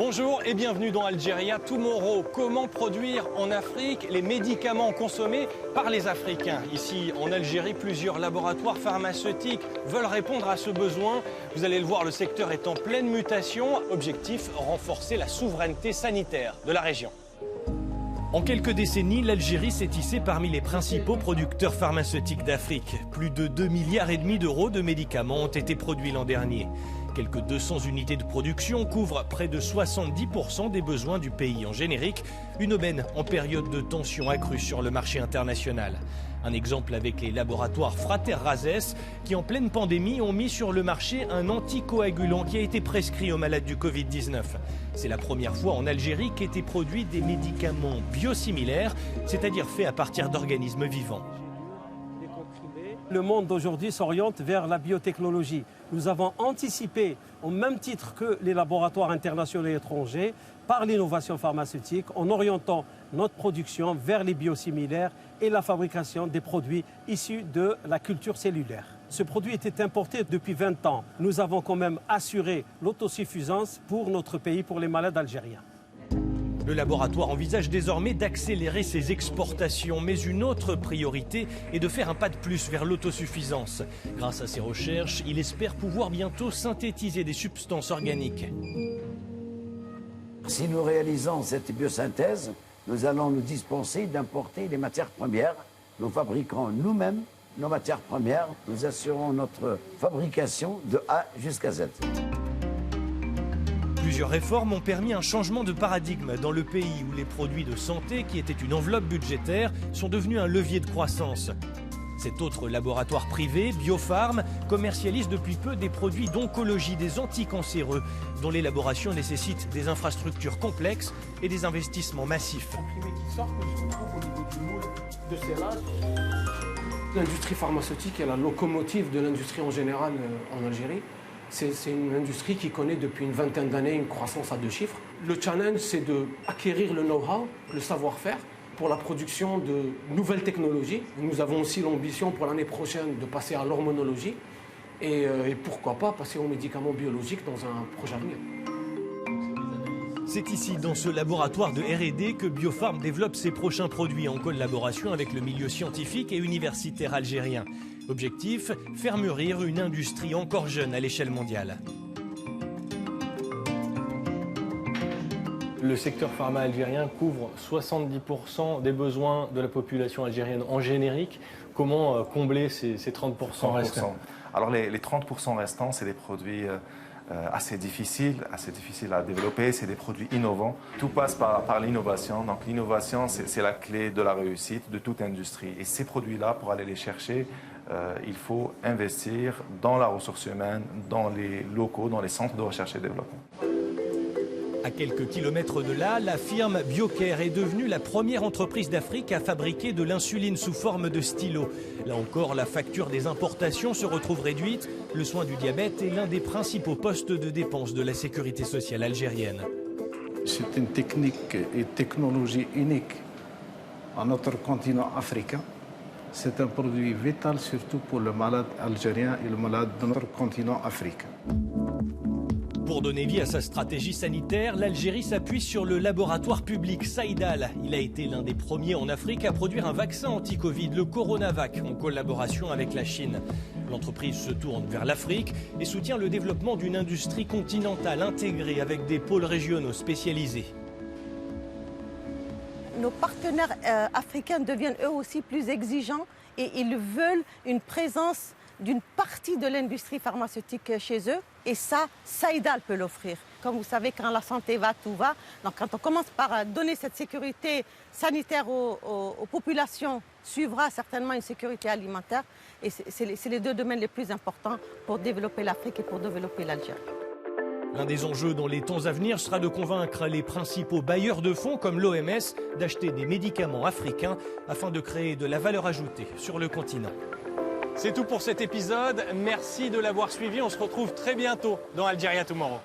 Bonjour et bienvenue dans Algeria Tomorrow. Comment produire en Afrique les médicaments consommés par les Africains? Ici, en Algérie, plusieurs laboratoires pharmaceutiques veulent répondre à ce besoin. Vous allez le voir, le secteur est en pleine mutation. Objectif, renforcer la souveraineté sanitaire de la région. En quelques décennies, l'Algérie s'est hissée parmi les principaux producteurs pharmaceutiques d'Afrique. Plus de 2,5 milliards d'euros de médicaments ont été produits l'an dernier. Quelques 200 unités de production couvrent près de 70% des besoins du pays en générique, une aubaine en période de tension accrue sur le marché international. Un exemple avec les laboratoires Frater Razès qui, en pleine pandémie, ont mis sur le marché un anticoagulant qui a été prescrit aux malades du Covid-19. C'est la première fois en Algérie qu'étaient produits des médicaments biosimilaires, c'est-à-dire faits à partir d'organismes vivants. Le monde d'aujourd'hui s'oriente vers la biotechnologie. Nous avons anticipé, au même titre que les laboratoires internationaux et étrangers, par l'innovation pharmaceutique, en orientant notre production vers les biosimilaires et la fabrication des produits issus de la culture cellulaire. Ce produit était importé depuis 20 ans. Nous avons quand même assuré l'autosuffisance pour notre pays, pour les malades algériens. Le laboratoire envisage désormais d'accélérer ses exportations, mais une autre priorité est de faire un pas de plus vers l'autosuffisance. Grâce à ses recherches, il espère pouvoir bientôt synthétiser des substances organiques. Si nous réalisons cette biosynthèse, nous allons nous dispenser d'importer les matières premières. Nous fabriquerons nous-mêmes nos matières premières. Nous assurons notre fabrication de A jusqu'à Z. Plusieurs réformes ont permis un changement de paradigme dans le pays où les produits de santé, qui étaient une enveloppe budgétaire, sont devenus un levier de croissance. Cet autre laboratoire privé, Biopharm, commercialise depuis peu des produits d'oncologie, des anticancéreux, dont l'élaboration nécessite des infrastructures complexes et des investissements massifs. L'industrie pharmaceutique est la locomotive de l'industrie en général en Algérie. C'est une industrie qui connaît depuis une vingtaine d'années une croissance à 2 chiffres. Le challenge, c'est d'acquérir le know-how, le savoir-faire pour la production de nouvelles technologies. Nous avons aussi l'ambition pour l'année prochaine de passer à l'hormonologie et pourquoi pas passer aux médicaments biologiques dans un proche avenir. C'est ici, dans ce laboratoire de R&D, que Biopharm développe ses prochains produits en collaboration avec le milieu scientifique et universitaire algérien. Objectif, faire mûrir une industrie encore jeune à l'échelle mondiale. Le secteur pharma algérien couvre 70% des besoins de la population algérienne en générique. Comment combler ces 30% restants? Alors les 30% restants, c'est des produits assez difficiles à développer, c'est des produits innovants. Tout passe par l'innovation. Donc l'innovation, c'est la clé de la réussite de toute industrie. Et ces produits-là, pour aller les chercher, il faut investir dans la ressource humaine, dans les locaux, dans les centres de recherche et développement. À quelques kilomètres de là, la firme BioCare est devenue la première entreprise d'Afrique à fabriquer de l'insuline sous forme de stylo. Là encore, la facture des importations se retrouve réduite. Le soin du diabète est l'un des principaux postes de dépenses de la sécurité sociale algérienne. C'est une technique et technologie unique à notre continent africain. C'est un produit vital surtout pour le malade algérien et le malade de notre continent africain. Pour donner vie à sa stratégie sanitaire, l'Algérie s'appuie sur le laboratoire public Saïdal. Il a été l'un des premiers en Afrique à produire un vaccin anti-Covid, le Coronavac, en collaboration avec la Chine. L'entreprise se tourne vers l'Afrique et soutient le développement d'une industrie continentale intégrée avec des pôles régionaux spécialisés. Nos partenaires africains deviennent eux aussi plus exigeants et ils veulent une présence d'une partie de l'industrie pharmaceutique chez eux. Et ça, Saïdal peut l'offrir. Comme vous savez, quand la santé va, tout va. Donc quand on commence par donner cette sécurité sanitaire aux populations, suivra certainement une sécurité alimentaire. Et c'est les deux domaines les plus importants pour développer l'Afrique et pour développer l'Algérie. L'un des enjeux dans les temps à venir sera de convaincre les principaux bailleurs de fonds comme l'OMS d'acheter des médicaments africains afin de créer de la valeur ajoutée sur le continent. C'est tout pour cet épisode. Merci de l'avoir suivi. On se retrouve très bientôt dans Algeria Tomorrow.